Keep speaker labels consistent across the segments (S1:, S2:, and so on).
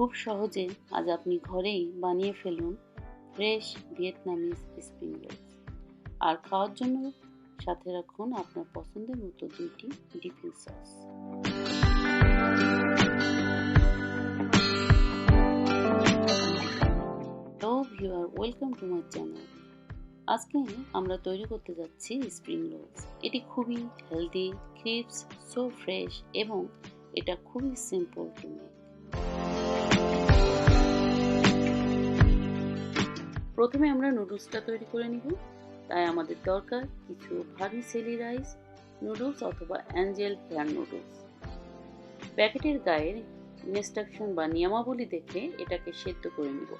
S1: খুব সহজে আজ আপনি ঘরেই বানিয়ে ফেলুন ফ্রেশ ভিয়েতনামিজ স্প্রিং রোলস। আর খাওয়ার জন্য সাথে রাখুন আপনার পছন্দের মতো 2টি dipping sauce. Hello viewer, welcome to my channel. আজকে আমরা তৈরি করতে যাচ্ছি স্প্রিং রোলস। এটি খুবই হেলদি, ক্রিপস, সো ফ্রেশ এবং এটা খুবই সিম্পল টু মেক। প্রথমে আমরা নুডলসটা তৈরি করে নিব। তাই আমাদের দরকার কিছু ভার্মিসেলি রাইস নুডলস অথবা অ্যাঞ্জেল হেয়ার নুডলস। প্যাকেটের গায়ের ইনস্ট্রাকশন বা নিয়মাবলী দেখে এটাকে সেদ্ধ করে নিব।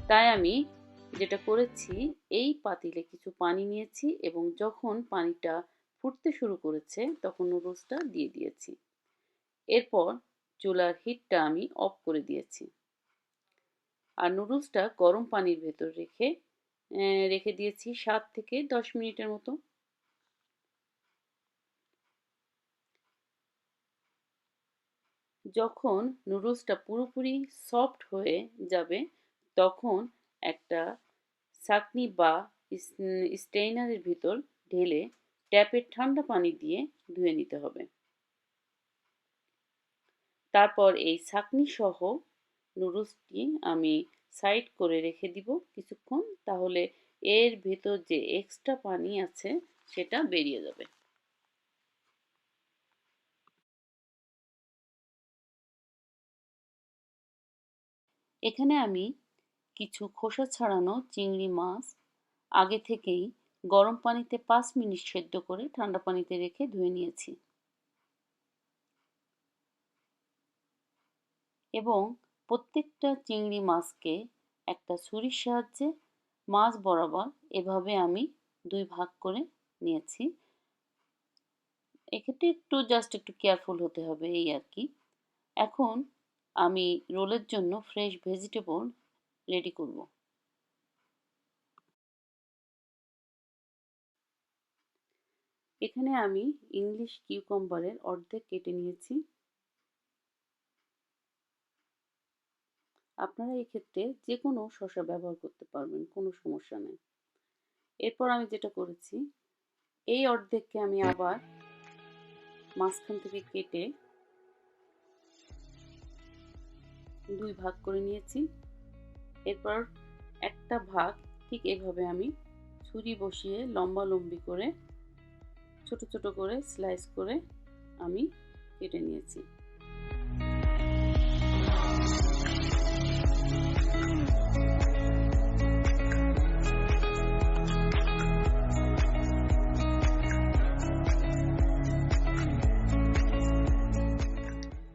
S1: তাই আমি যেটা করেছি, এই পাতিলে কিছু পানি নিয়েছি এবং যখন পানিটা ফুটতে শুরু করেছে তখন নুডলসটা দিয়ে দিয়েছি। এরপর চুলার হিটটা আমি অফ করে দিয়েছি আর নুডলসটা গরম পানির ভেতর রেখে দিয়েছি 7 থেকে 10 মিনিটের মতো। যখন নুডলসটা পুরোপুরি সফট হয়ে যাবে তখন একটা ছাঁকনি বা স্ট্রেইনারের ভিতর ঢেলে ট্যাপের ঠান্ডা পানি দিয়ে ধুয়ে নিতে হবে। তারপর এই ছাঁকনি সহ নুডলসটি আমি সাইড করে রেখে দিব কিছুক্ষণ, তাহলে এর ভেতর যে এক্সট্রা পানি আছে সেটা বেরিয়ে যাবে। এখানে আমি কিছু খোসা ছাড়ানো চিংড়ি মাছ আগে থেকেই গরম পানিতে 5 মিনিট সেদ্ধ করে ঠান্ডা পানিতে রেখে ধুয়ে নিয়েছি এবং প্রত্যেকটা চিংড়ি মাছকে একটা ছুরির সাহায্যে মাছ বরাবর এভাবে আমি 2 ভাগ করে নিয়েছি। এক্ষেত্রে একটু কেয়ারফুল হতে হবে, এই আর কি। এখন আমি রোলের জন্য ফ্রেশ ভেজিটেবল রেডি করব। এখানে আমি ইংলিশ কিউকাম্বারের অর্ধেক কেটে নিয়েছি। আপনারা এক্ষেত্রে যে কোনো শসা ব্যবহার করতে পারবেন, কোনো সমস্যা নেই। এরপর আমি যেটা করেছি, এই অর্ধেককে আমি আবার মাঝখান থেকে কেটে 2 ভাগ করে নিয়েছি। এরপর একটা ভাগ ঠিক এভাবে আমি ছুরি বসিয়ে লম্বালম্বি করে ছোট ছোট করে স্লাইস করে আমি কেটে নিয়েছি।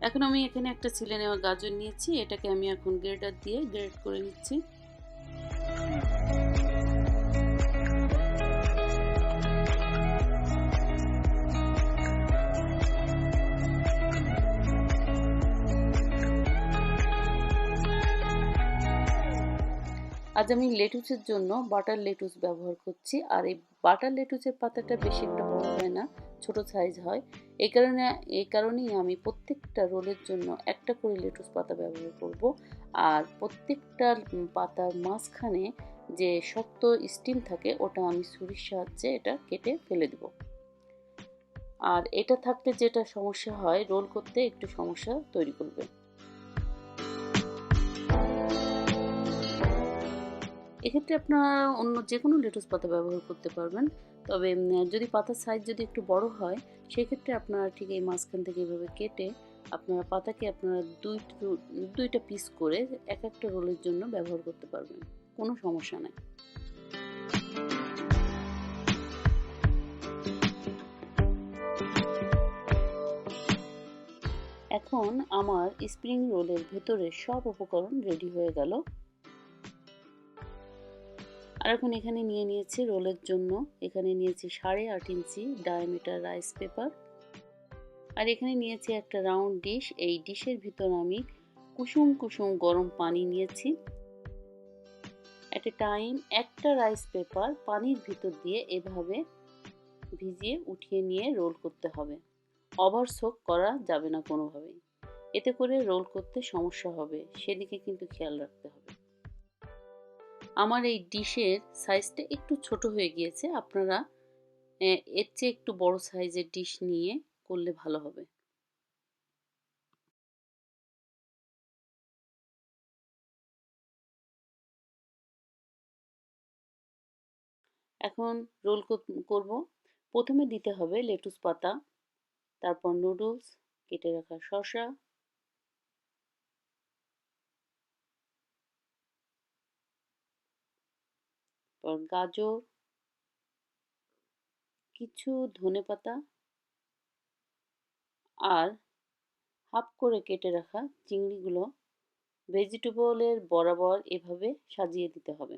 S1: এখন আমি এখানে একটা ছিলে নেওয়া গাজর নিয়েছি, এটাকে আমি এখন গ্রেটার দিয়ে গ্রেট করে নিচ্ছি। আজ আমি লেটুসের জন্য বাটার লেটুস ব্যবহার করছি, আর এই বাটার লেটুসের পাতাটা বেশি একটা বড় হয় না, ছোট সাইজ হয়। এই কারণেই আমি প্রত্যেকটা রোলের জন্য একটা করে লেটুস পাতা ব্যবহার করব। আর প্রত্যেকটা পাতার মাঝখানে যে শক্ত স্টিম থাকে ওটা আমি ছুরির সাহায্যে এটা কেটে ফেলে দেব। আর এটা থাকলে যেটা সমস্যা হয়, রোল করতে একটু সমস্যা তৈরি করবে। এক্ষেত্রে আপনারা অন্য যে কোনো লেটুস পাতা ব্যবহার করতে পারবেন, তবে যদি পাতার সাইজ যদি একটু বড় হয় সেক্ষেত্রে আপনারা ঠিক এই মাঝখান থেকে এভাবে কেটে আপনারা পাতাকে আপনারা দুইটা পিস করে এক একটা রোলের জন্য ব্যবহার করতে পারবেন, কোনো সমস্যা নাই। এখন আমার স্প্রিং রোলের ভেতরে সব উপকরণ রেডি হয়ে গেল। আর এখন এখানে নিয়ে নিয়েছি রোলের জন্য, এখানে নিয়েছি 8.5 ইঞ্চি ডায়ামিটার রাইস পেপার। আর এখানে নিয়েছি একটা রাউন্ড ডিশ। এই ডিশের ভিতর আমি কুসুম কুসুম গরম পানি নিয়েছি। এট এ টাইম একটা রাইস পেপার পানির ভিতর দিয়ে এভাবে ভিজিয়ে উঠিয়ে নিয়ে রোল করতে হবে। ওভার সোক করা যাবে না কোনোভাবেই। এতে করে রোল করতে সমস্যা হবে, সেদিকে কিন্তু খেয়াল রাখতে হবে। আমার এই ডিশের সাইজটা একটু ছোট হয়ে গিয়েছে, আপনারা এর চেয়ে একটু বড় সাইজের ডিশ নিয়ে করলে ভালো হবে। এখন রোল করব। প্রথমে দিতে হবে লেটুস পাতা, তারপর নুডলস, কেটে রাখা শসা, তারপর গাজর, কিছু ধনেপাতা আর হাফ করে কেটে রাখা চিংড়িগুলো ভেজিটেবলের বরাবর এভাবে সাজিয়ে দিতে হবে।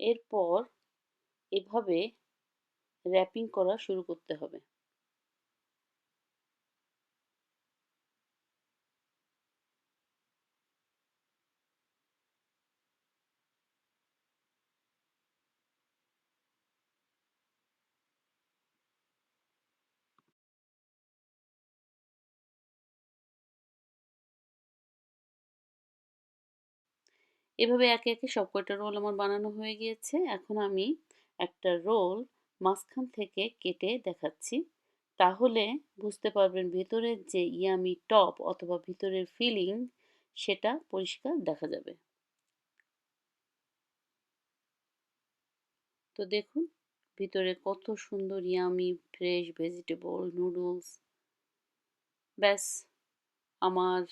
S1: এরপর এভাবে র্যাপিং করা শুরু করতে হবে। এভাবে একে একে সবকটা রোল আমার বানানো হয়ে গিয়েছে। এখন আমি একটা রোল মাঝখান থেকে কেটে দেখাচ্ছি। তাহলে বুঝতে পারবেন ভেতরের যে ইয়ামি টপ অথবা ভিতরের ফিলিং সেটা পরিষ্কার দেখা যাবে। তো দেখুন ভিতরে কত সুন্দর ইয়ামি ফ্রেশ ভেজিটেবল নুডলস। ব্যাস, আমার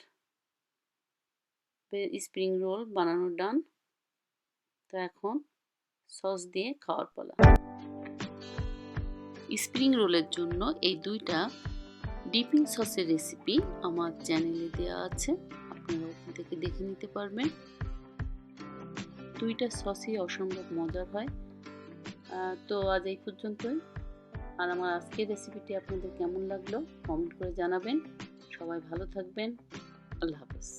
S1: স্প্রিং রোল বানানো ডান। তো এখন সস দিয়ে খাওয়ার পালা। স্প্রিং রোলের জন্য এই দুইটা ডিপিং সসের রেসিপি আমার চ্যানেলে দেওয়া আছে, আপনারা ওখান থেকে দেখে নিতে পারবেন। দুইটা সসই অসম্ভব মজার হয়। তো আজ এই পর্যন্তই। আর আমার আজকের রেসিপিটি আপনাদের কেমন লাগলো কমেন্ট করে জানাবেন। সবাই ভালো থাকবেন। আল্লাহ হাফেজ।